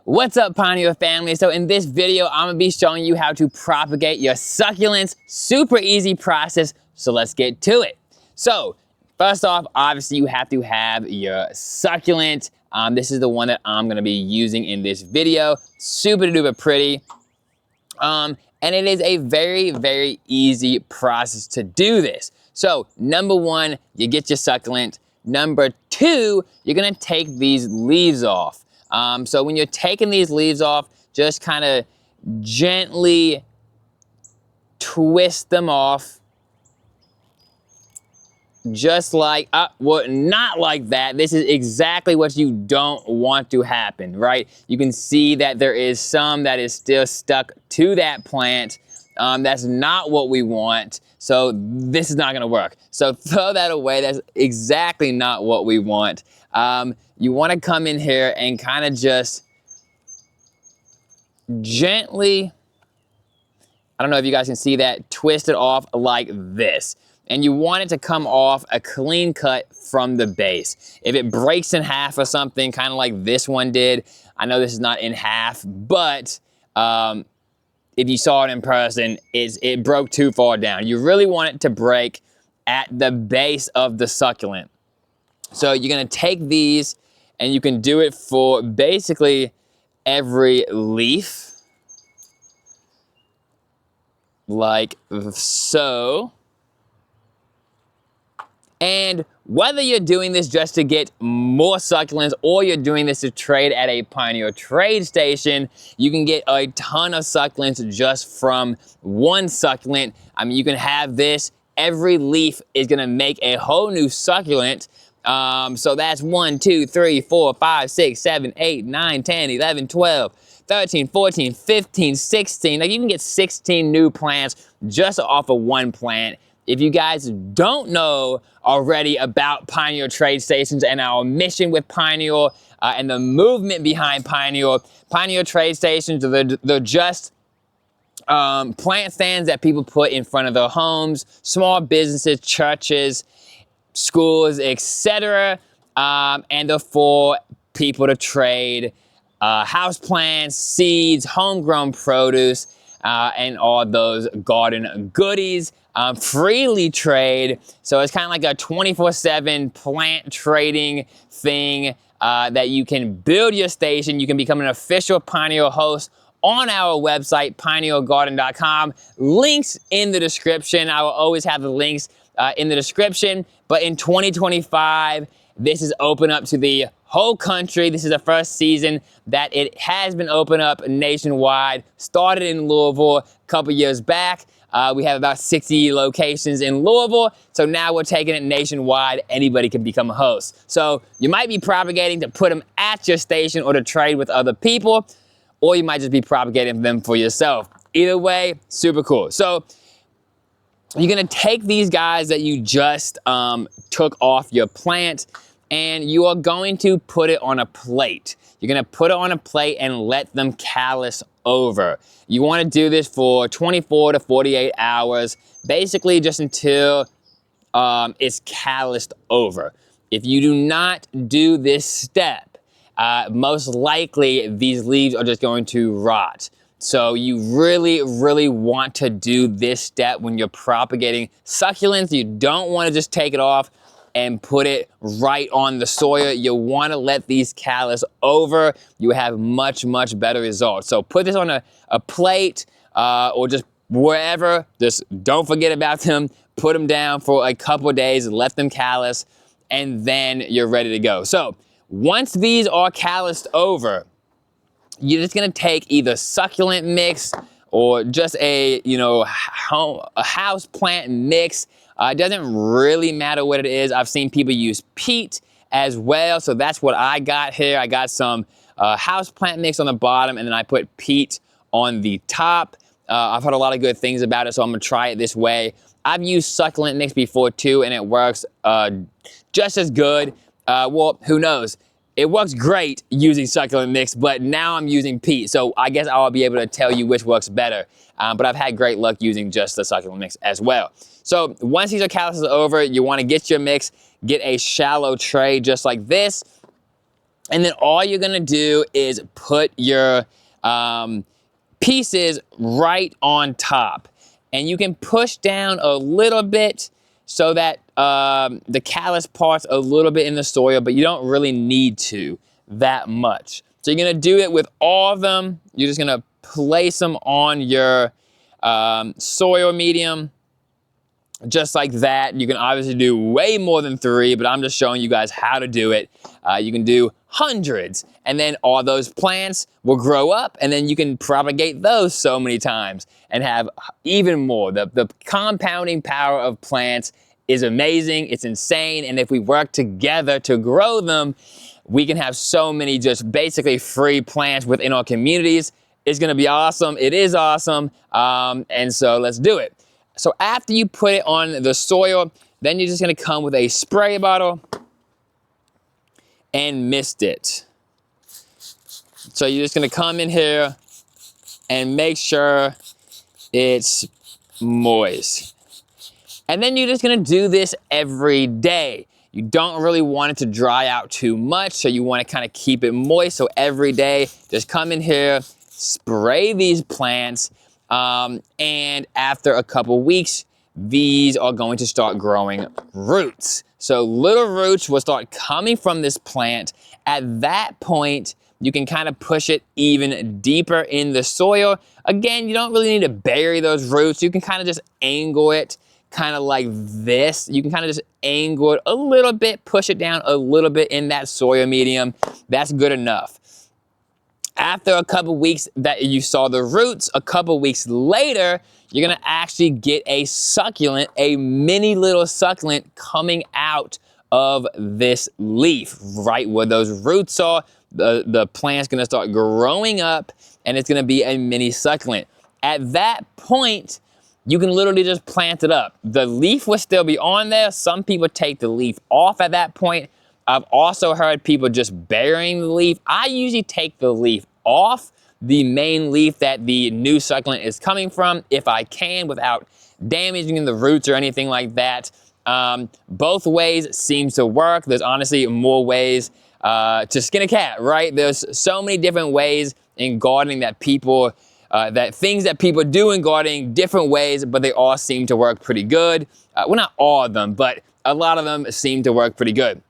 What's up, Pineal family? So in this video, I'm gonna be showing you how to propagate your succulents. Super easy process, so let's get to it. So first off, obviously you have to have your succulent. This is the one that I'm gonna be using in this video. Super duper pretty. And it is a very, very easy process to do this. So number one, you get your succulent. Number two, you're gonna take these leaves off. So when you're taking these leaves off, just kind of gently twist them off. Just like, well, not like that. This is exactly what you don't want to happen, right? You can see that there is some that is still stuck to that plant. That's not what we want. So this is not gonna work. So throw that away. That's exactly not what we want. You wanna come in here and kind of just gently, I don't know if you guys can see that, twist it off like this. And you want it to come off a clean cut from the base. If it breaks in half or something, kind of like this one did, I know this is not in half, but if you saw it in person, it broke too far down. You really want it to break at the base of the succulent. So you're gonna take these and you can do it for basically every leaf, like so. And whether you're doing this just to get more succulents or you're doing this to trade at a Pineal trade station, you can get a ton of succulents just from one succulent. I mean, you can have this, every leaf is gonna make a whole new succulent. So that's 1, 2, 3, 4, 5, 6, 7, 8, 9, 10, 11, 12, 13, 14, 15, 16. Like you can get 16 new plants just off of one plant. If you guys don't know already about Pineal trade stations and our mission with Pineal and the movement behind Pineal trade stations, they're just plant stands that people put in front of their homes, small businesses, churches, schools, etc. And they're for people to trade house plants, seeds, homegrown produce, and all those garden goodies. Freely trade. So it's kind of like a 24/7 plant trading thing that you can build your station. You can become an official Pineal host on our website, pinealgarden.com. Links in the description. I will always have the links in the description. But in 2025, this is open up to the whole country. This is the first season that it has been open up nationwide. Started in Louisville a couple years back. We have about 60 locations in Louisville, so now we're taking it nationwide. Anybody can become a host. So you might be propagating to put them at your station or to trade with other people, or you might just be propagating them for yourself. Either way, super cool. So you're gonna take these guys that you just took off your plant, and you are going to put it on a plate. You're gonna put it on a plate and let them callus over. You wanna do this for 24 to 48 hours, basically just until it's calloused over. If you do not do this step, most likely these leaves are just going to rot. So you really, really want to do this step when you're propagating succulents. You don't wanna just take it off and put it right on the soil. You wanna let these callus over. You have much, much better results. So put this on a plate or just wherever. Just don't forget about them. Put them down for a couple of days, let them callus, and then you're ready to go. So once these are calloused over, you're just gonna take either succulent mix or just a house plant mix. It doesn't really matter what it is. I've seen people use peat as well, so that's what I got here. I got some house plant mix on the bottom, and then I put peat on the top. I've heard a lot of good things about it, so I'm gonna try it this way. I've used succulent mix before too, and it works just as good. Well, who knows? It works great using succulent mix, but now I'm using peat, so I guess I'll be able to tell you which works better. But I've had great luck using just the succulent mix as well. So once these are calluses over, you wanna get your mix, get a shallow tray just like this, And then all you're gonna do is put your pieces right on top. And you can push down a little bit so that the callus part's a little bit in the soil, but you don't really need to that much. So you're gonna do it with all of them. You're just gonna place them on your soil medium, just like that. You can obviously do way more than 3, but I'm just showing you guys how to do it. You can do hundreds, and then all those plants will grow up, and then you can propagate those so many times and have even more. The compounding power of plants is amazing. It's insane. And if we work together to grow them, we can have so many just basically free plants within our communities. It's gonna be awesome. It is awesome. And so let's do it. So after you put it on the soil, then you're just gonna come with a spray bottle and mist it. So you're just gonna come in here and make sure it's moist. And then you're just gonna do this every day. You don't really want it to dry out too much, so you wanna kinda keep it moist. So every day, just come in here, spray these plants, and after a couple weeks, these are going to start growing roots. So little roots will start coming from this plant. At that point, you can kind of push it even deeper in the soil. Again, you don't really need to bury those roots. You can kind of just angle it kind of like this. You can kind of just angle it a little bit, push it down a little bit in that soil medium. That's good enough. After a couple weeks that you saw the roots, a couple weeks later, you're gonna actually get a succulent, a mini little succulent coming out of this leaf, right where those roots are. The plant's gonna start growing up, and it's gonna be a mini succulent. At that point, you can literally just plant it up. The leaf will still be on there. Some people take the leaf off at that point. I've also heard people just burying the leaf. I usually take the leaf off, the main leaf that the new succulent is coming from, if I can, without damaging the roots or anything like that. Both ways seems to work. There's honestly more ways to skin a cat, right? There's so many different ways in gardening that people, things that people do in gardening, different ways, but they all seem to work pretty good. Well, not all of them, but a lot of them seem to work pretty good.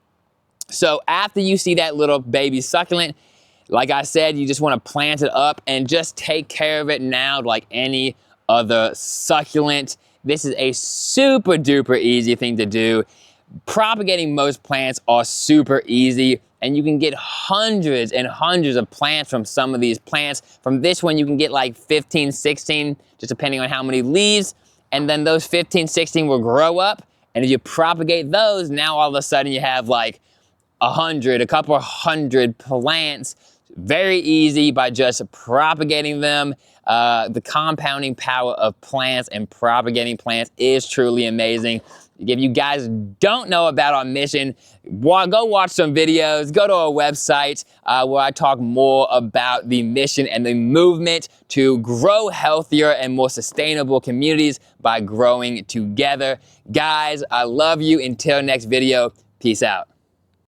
So after you see that little baby succulent, like I said, you just want to plant it up and just take care of it now like any other succulent. This is a super duper easy thing to do. Propagating most plants are super easy, and you can get hundreds and hundreds of plants from some of these plants. From this one, you can get like 15, 16, just depending on how many leaves. And then those 15, 16 will grow up. And if you propagate those, now all of a sudden you have like a couple hundred plants. Very easy by just propagating them. The compounding power of plants and propagating plants is truly amazing. If you guys don't know about our mission, go watch some videos, go to our website where I talk more about the mission and the movement to grow healthier and more sustainable communities by growing together. Guys, I love you. Until next video, peace out.